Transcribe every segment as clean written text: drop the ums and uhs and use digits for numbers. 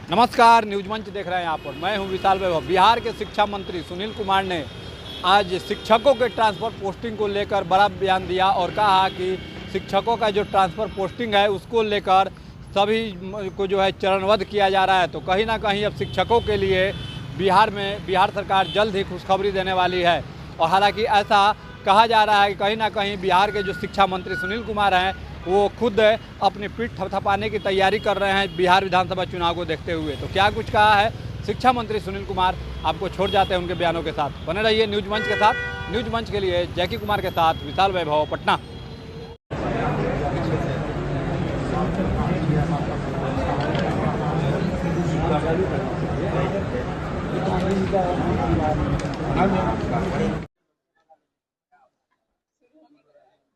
नमस्कार, न्यूज मंच देख रहे हैं यहाँ पर। मैं हूँ विशाल वैभव। बिहार के शिक्षा मंत्री सुनील कुमार ने आज शिक्षकों के ट्रांसफ़र पोस्टिंग को लेकर बड़ा बयान दिया और कहा कि शिक्षकों का जो ट्रांसफ़र पोस्टिंग है उसको लेकर सभी को जो है चरणबद्ध किया जा रहा है। तो कहीं ना कहीं अब शिक्षकों के लिए बिहार सरकार जल्द ही खुशखबरी देने वाली है। और हालांकि ऐसा कहा जा रहा है कि कहीं ना कहीं बिहार के जो शिक्षा मंत्री सुनील कुमार हैं वो खुद अपनी पीठ थपथपाने की तैयारी कर रहे हैं बिहार विधानसभा चुनाव को देखते हुए। तो क्या कुछ कहा है शिक्षा मंत्री सुनील कुमार, आपको छोड़ जाते हैं उनके बयानों के साथ। बने रहिए न्यूज मंच के साथ। न्यूज मंच के लिए जैकी कुमार के साथ विशाल वैभव, पटना।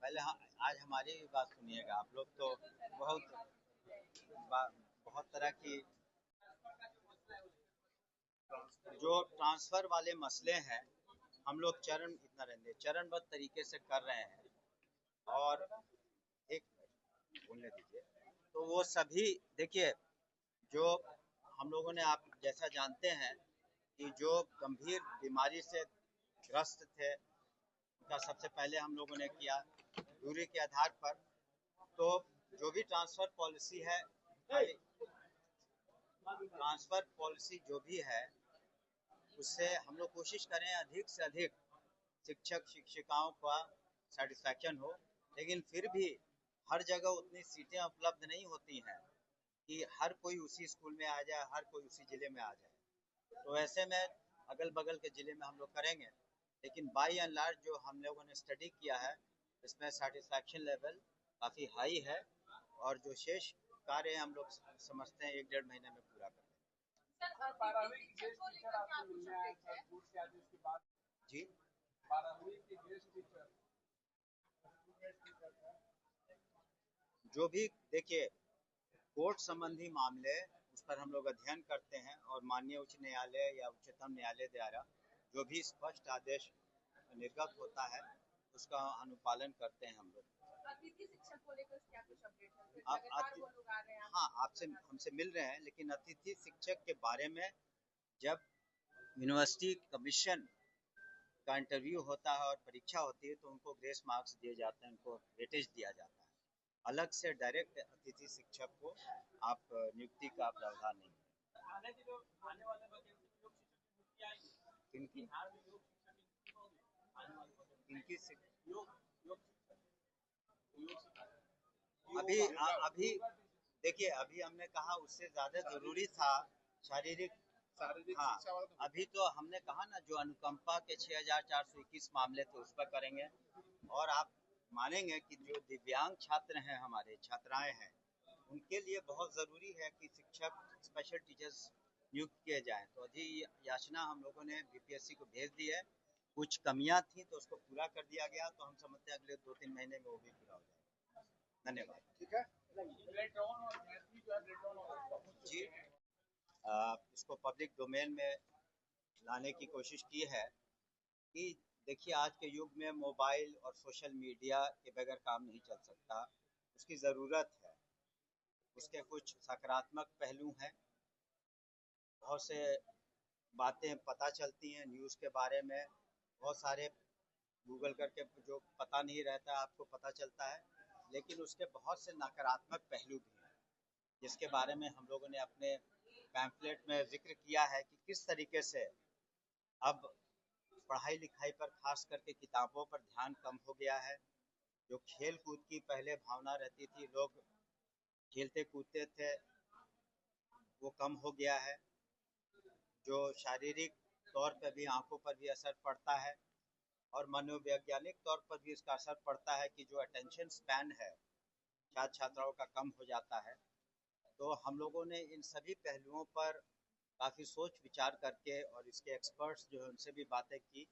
पहले आज हमारी भी बात सुनिएगा। आप लोग तो बहुत तरह की जो ट्रांसफर वाले मसले हैं हम लोग चरणबद्ध तरीके से कर रहे हैं। और एक बोलने दीजिए, तो वो सभी देखिए, जो हम लोगों ने, आप जैसा जानते हैं कि जो गंभीर बीमारी से ग्रस्त थे उनका सबसे पहले हम लोगों ने किया दूरी के आधार पर। तो जो भी ट्रांसफर पॉलिसी जो भी है उससे हम लोग कोशिश करें अधिक से अधिक शिक्षक शिक्षिकाओं का सेटिस्फैक्शन हो। लेकिन फिर भी हर जगह उतनी सीटें उपलब्ध नहीं होती हैं कि हर कोई उसी स्कूल में आ जाए, हर कोई उसी ज़िले में आ जाए। तो ऐसे में अगल बगल के ज़िले में हम लोग करेंगे। लेकिन बाई एंड लार्ज जो हम लोगों ने स्टडी किया है इसमें सेटिस्फैक्शन लेवल काफ़ी हाई है। और जो शेष कार्य हम लोग समझते हैं 1-1.5 महीने में पूरा कर जी। जो भी देखिए कोर्ट संबंधी मामले उस पर हम लोग अध्ययन करते हैं और माननीय उच्च न्यायालय या उच्चतम न्यायालय द्वारा जो भी स्पष्ट आदेश निर्गत होता है उसका अनुपालन करते हैं हम लोग। हाँ, आपसे हमसे मिल रहे हैं, लेकिन अतिथि शिक्षक के बारे में जब यूनिवर्सिटी कमीशन का इंटरव्यू होता है और परीक्षा होती है तो उनको ग्रेस मार्क्स दिए जाते हैं, उनको वेटेज दिया जाता है। अलग से डायरेक्ट अतिथि शिक्षक को आप नियुक्ति का प्रावधान नहीं है। अभी देखिए, अभी हमने कहा उससे ज्यादा जरूरी था शारीरिक। हाँ, अभी तो हमने कहा ना जो अनुकंपा के 6421 मामले थे उस पर करेंगे। और आप मानेंगे कि जो दिव्यांग छात्र हैं, हमारे छात्राएं हैं, उनके लिए बहुत ज़रूरी है कि शिक्षक स्पेशल टीचर्स नियुक्त किए जाएं। तो अभी याचना हम लोगों ने बीपीएससी को भेज दी है। कुछ कमियां थी तो उसको पूरा कर दिया गया। तो हम समझते हैं अगले 2-3 महीने में वो भी पूरा हो जाएगा। धन्यवाद। ठीक है जी। इसको पब्लिक डोमेन में लाने की कोशिश की है कि देखिए आज के युग में मोबाइल और सोशल मीडिया के बगैर काम नहीं चल सकता, उसकी ज़रूरत है। उसके कुछ सकारात्मक पहलू हैं, बहुत से बातें पता चलती हैं न्यूज़ के बारे में, बहुत सारे गूगल करके जो पता नहीं रहता आपको पता चलता है। लेकिन उसके बहुत से नकारात्मक पहलू भी हैं जिसके बारे में हम लोगों ने अपने पैम्फलेट में जिक्र किया है कि किस तरीके से अब पढ़ाई लिखाई पर खास करके किताबों पर ध्यान कम हो गया है। जो खेल कूद की पहले भावना रहती थी, लोग खेलते कूदते थे, वो कम हो गया है। जो शारीरिक तौर पर भी आंखों पर भी असर पड़ता है और मनोवैज्ञानिक तौर पर भी इसका असर पड़ता है कि जो अटेंशन स्पैन है छात्र छात्राओं का कम हो जाता है। तो हम लोगों ने इन सभी पहलुओं पर काफ़ी सोच विचार करके और इसके एक्सपर्ट्स जो है उनसे भी बातें की।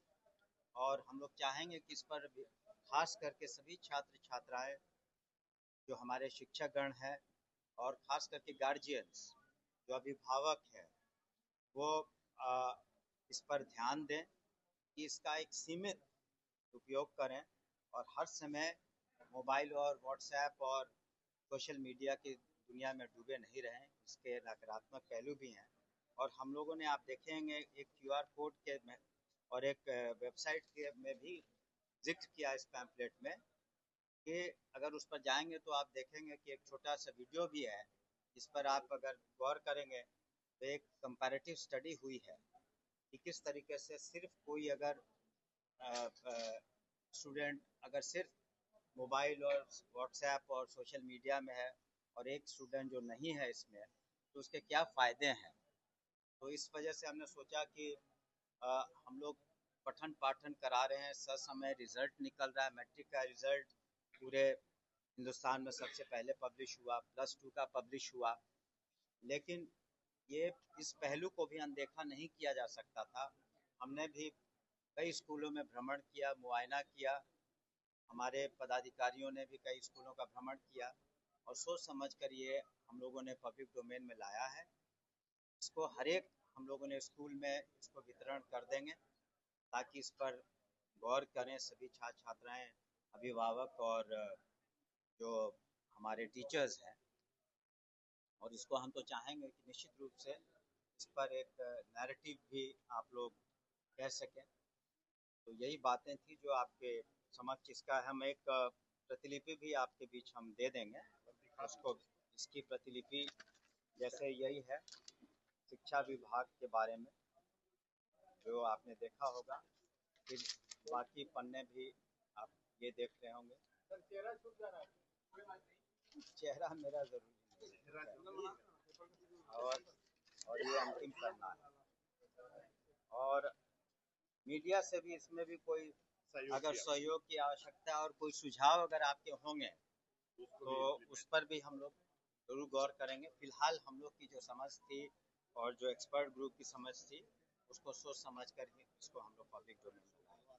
और हम लोग चाहेंगे कि इस पर खास करके सभी छात्र छात्राएं जो हमारे शिक्षकगण हैं और ख़ास करके गार्जियंस जो अभिभावक हैं वो इस पर ध्यान दें कि इसका एक सीमित उपयोग करें और हर समय मोबाइल और व्हाट्सएप और सोशल मीडिया की दुनिया में डूबे नहीं रहें। इसके नकारात्मक पहलू भी हैं। और हम लोगों ने, आप देखेंगे, एक क्यूआर कोड के में और एक वेबसाइट के में भी जिक्र किया इस पैम्फलेट में कि अगर उस पर जाएंगे तो आप देखेंगे कि एक छोटा सा वीडियो भी है, जिस पर आप अगर गौर करेंगे तो एक कंपैरेटिव स्टडी हुई है कि किस तरीके से सिर्फ कोई अगर स्टूडेंट अगर सिर्फ मोबाइल और व्हाट्सएप और सोशल मीडिया में है और एक स्टूडेंट जो नहीं है इसमें, तो उसके क्या फ़ायदे हैं। तो इस वजह से हमने सोचा कि हम लोग पठन पाठन करा रहे हैं, ससमय रिज़ल्ट निकल रहा है। मैट्रिक का रिज़ल्ट पूरे हिंदुस्तान में सबसे पहले पब्लिश हुआ, +2 का पब्लिश हुआ, लेकिन ये इस पहलू को भी अनदेखा नहीं किया जा सकता था। हमने भी कई स्कूलों में भ्रमण किया, मुआयना किया, हमारे पदाधिकारियों ने भी कई स्कूलों का भ्रमण किया और सोच समझ कर ये हम लोगों ने पब्लिक डोमेन में लाया है। इसको हर एक हम लोगों ने स्कूल में इसको वितरण कर देंगे ताकि इस पर गौर करें सभी छात्र छात्राएं, अभिभावक और जो हमारे टीचर्स हैं। और इसको हम तो चाहेंगे कि निश्चित रूप से इस पर एक नैरेटिव भी आप लोग कह सकें। तो यही बातें थी जो आपके समक्ष, इसका हम एक प्रतिलिपि भी आपके बीच हम दे देंगे। उसको, इसकी प्रतिलिपि जैसे यही है शिक्षा विभाग के बारे में जो आपने देखा होगा, फिर बाकी पन्ने भी आप ये देख रहे होंगे। चेहरा मेरा जरूरी नहीं है और ये अंतिम पन्ना है। और मीडिया से भी इसमें भी कोई अगर सहयोग की आवश्यकता और कोई सुझाव अगर आपके होंगे तो उस पर भी हम लोग जरूर गौर करेंगे। फिलहाल हम लोग की जो समझ थी और जो एक्सपर्ट ग्रुप की समझ थी, उसको सोच समझ कर ही इसको हम लोग पब्लिक डोमेन में लाएंगे।